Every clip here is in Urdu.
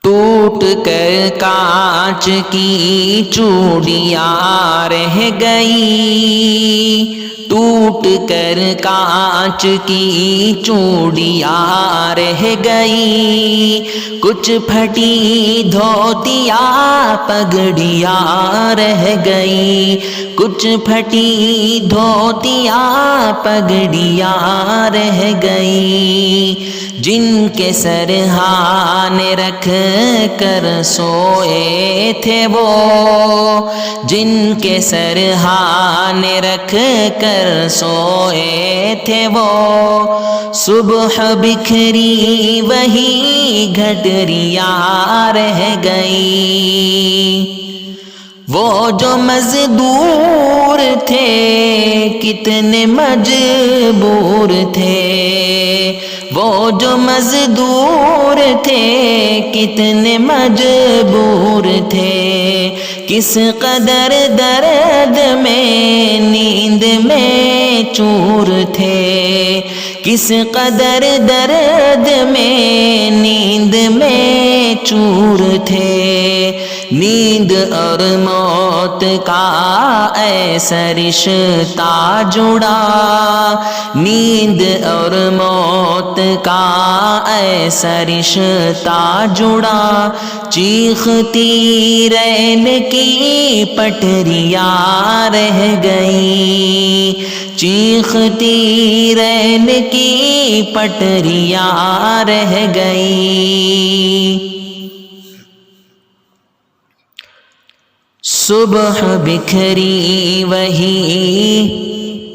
ٹوٹ کر کانچ کی چوڑیاں رہ گئی، ٹوٹ کر کانچ کی چوڑیاں رہ گئی، کچھ پھٹی دھوتیاں پگڑیاں رہ گئی، کچھ پھٹی دھوتیاں پگڑیاں رہ گئی، جن کے سرہانے رکھ کر سوئے تھے وہ، جن کے سرہانے رکھ کر سوئے تھے وہ، صبح بکھری وہی گھٹریاں رہ گئی، وہ جو مزدور تھے کتنے مجبور تھے، وہ جو مزدور تھے کتنے مجبور تھے، کس قدر درد میں نیند میں چور تھے، کس قدر درد میں نیند میں چور تھے، نیند اور موت کا ایسا رشتہ جڑا، نیند اور موت کا ایسا رشتہ جڑا، چیختی ریل کی پٹریاں رہ گئی، چیختی ریل کی پٹریاں رہ گئی، صبح بکھری وہی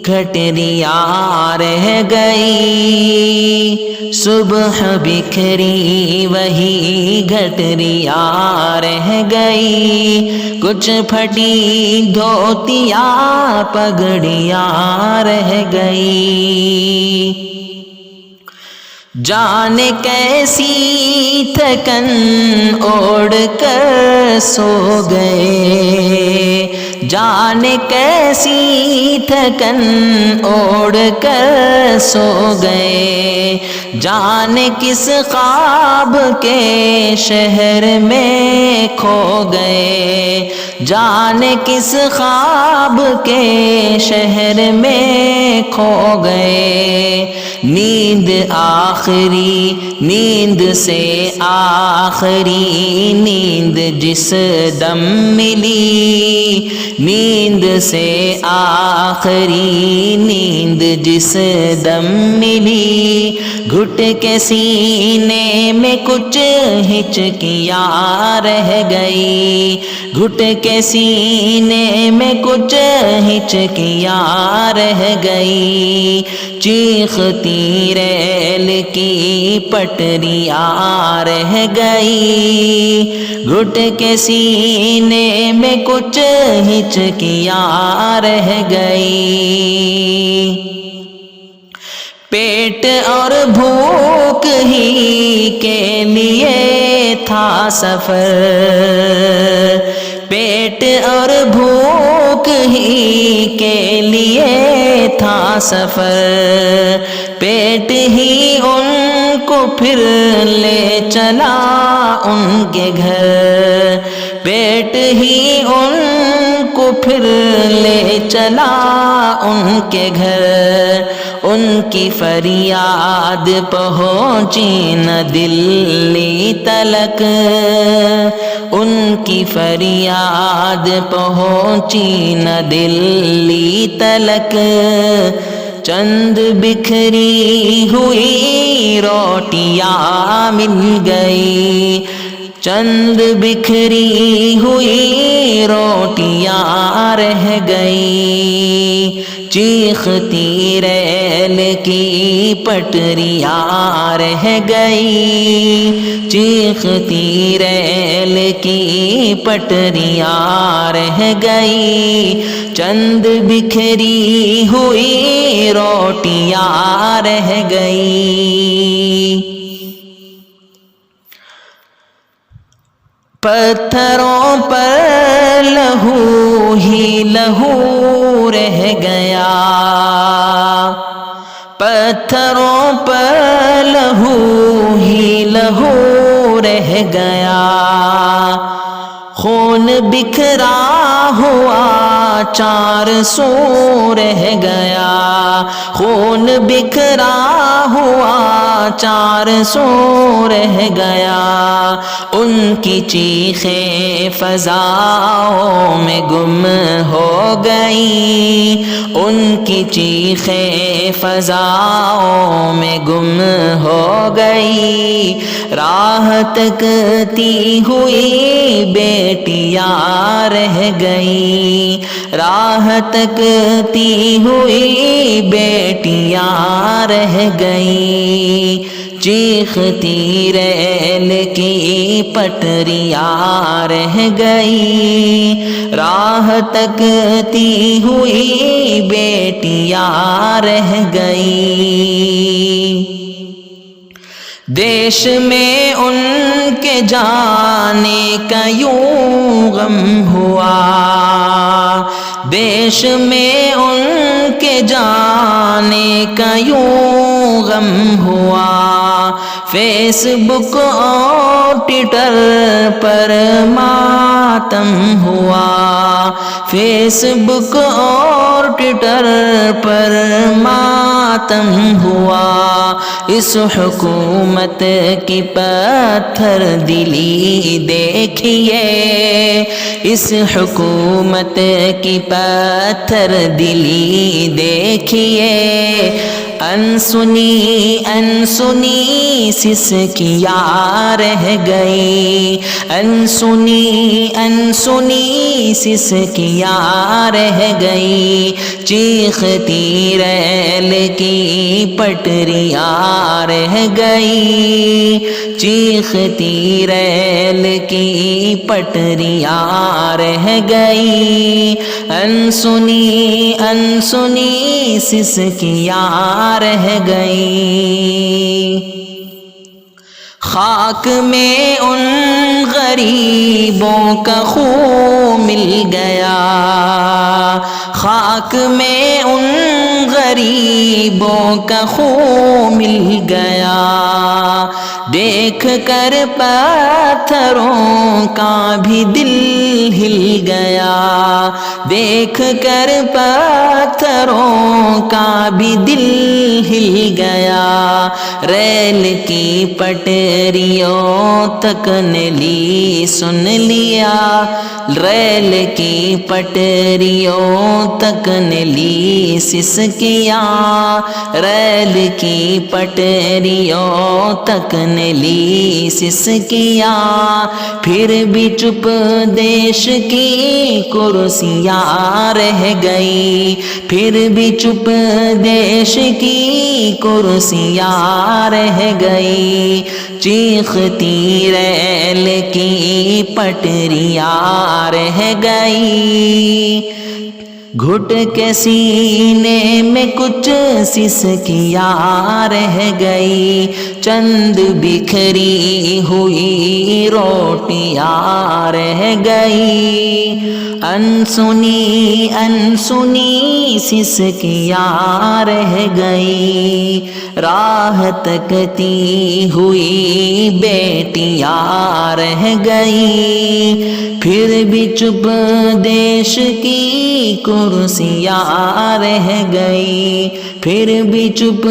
گھٹریاں رہ گئی، صبح بکھری وہی گھٹریاں رہ گئی، کچھ پھٹی دھوتیاں پگڑیاں رہ گئی، جانے کیسی تھکن اوڑھ کر سو گئے، جانے کیسی تھکن اوڑھ کر سو گئے، جانے کس خواب کے شہر میں کھو گئے، جانے کس خواب کے شہر میں کھو گئے، نیند آخری نیند سے آخری نیند جس دم ملی، نیند سے آخری نیند جس دم ملی، گھٹ کے سینے میں کچھ ہچکیاں رہ گئی، گھٹ کے سینے میں کچھ ہچکیاں رہ گئی، چیختی ریل کی پٹریاں رہ گئی، گھٹ کے سینے میں کچھ ہچکیاں رہ گئی، پیٹ اور بھوک ہی کے لیے تھا سفر، پیٹ اور بھوک ہی کے لیے تھا سفر، پیٹ ہی ان کو پھر لے چلا ان کے گھر، پیٹ ہی ان کو پھر لے چلا ان کے گھر، ان کی فریاد پہنچی نہ دلی تلک، ان کی فریاد پہنچی نہ دلی تلک، چند بکھری ہوئی روٹیاں مل گئی، چند بکھری ہوئی روٹیاں رہ گئی، چیختی ریل کی پٹریاں رہ گئی، چیختی ریل کی پٹریاں رہ گئی، چند بکھری ہوئی روٹیاں رہ گئی، پتھروں پر لہو ہی لہو رہ گیا، پتھروں پر لہو ہی لہو رہ گیا خون بکھرا ہوا 400 رہ گیا خون بکھرا ہوا 400 رہ گیا ان کی چیخیں فضاؤں میں گم ہو گئی ان کی چیخیں فضاؤں میں گم ہو گئی راہ تکتی ہوئی بیٹیاں رہ گئی راہ تکتی ہوئی بیٹیاں رہ گئی چیختی ریل کی پٹریاں رہ گئی راہ تکتی ہوئی بیٹیاں رہ گئی دیش میں ان کے جانے کا یوں غم ہوا دیش میں ان کے جانے کا یوں غم ہوا فیس بک اور ٹویٹر پر ماتم ہوا فیس بک اور ٹویٹر پر ماتم ہوا اس حکومت کی پتھر دلی دیکھیے اس حکومت کی پتھر دلی دیکھیے انسنی انسنی سسکیاں رہ گئی انسنی انسنی سسکیاں رہ گئی چیختی ریل کی پٹریاں رہ گئی چیختی ریل کی پٹریاں رہ گئی انسنی انسنی سسکیاں رہ گئی خاک میں ان غریبوں کا خون مل گیا خاک میں ان غریبوں کا خون مل گیا دیکھ کر پتھروں کا بھی دل ہل گیا دیکھ کر پتھروں کا بھی دل ہل گیا ریل کی پٹریوں تک نے لی سن لیا ریل کی پٹریوں تک نے لی سسکیاں ریل کی پٹریوں تک نے لی سسکیاں پھر بھی چپ دیش کی کرسیاں رہ گئی پھر بھی چپ دیش کی کرسیاں رہ گئی چیختی ریل کی پٹریاں رہ گئی گھٹ کے سینے میں کچھ سسکیاں رہ گئی چند بکھری ہوئی روٹیاں رہ گئی انسنی انسنی سسکیاں رہ گئی راہ تکتی ہوئی بیٹیاں رہ گئی پھر بھی چپ دیش کی کرسیاں رہ گئی پھر بھی چپ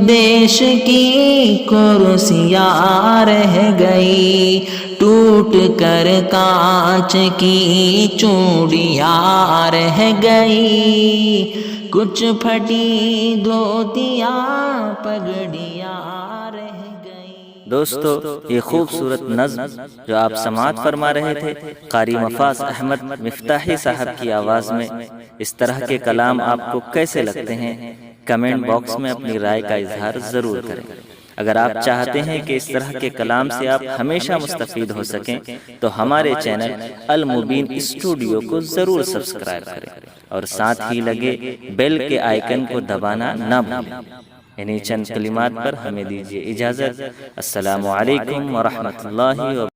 دیش کی کرسیاں رہ گئی ٹوٹ کر کانچ کی چوڑیاں رہ گئی کچھ پھٹی دھوتیاں پگڑیاں رہ گئی دوستو یہ خوبصورت نظم جو آپ سماعت فرما رہے تھے قاری مفاز احمد مفتاحی صاحب کی آواز میں اس طرح کے کلام آپ کو کیسے لگتے ہیں کمنٹ باکس میں اپنی رائے کا اظہار ضرور کریں اگر آپ چاہتے ہیں کہ اس طرح کے کلام سے آپ ہمیشہ مستفید ہو سکیں تو ہمارے چینل المبین اسٹوڈیو کو ضرور سبسکرائب کریں اور ساتھ ہی لگے بیل کے آئیکن کو دبانا نہ بھولیں انہی چند کلمات پر ہمیں دیجیے اجازت السلام علیکم ورحمۃ اللہ وبرکاتہ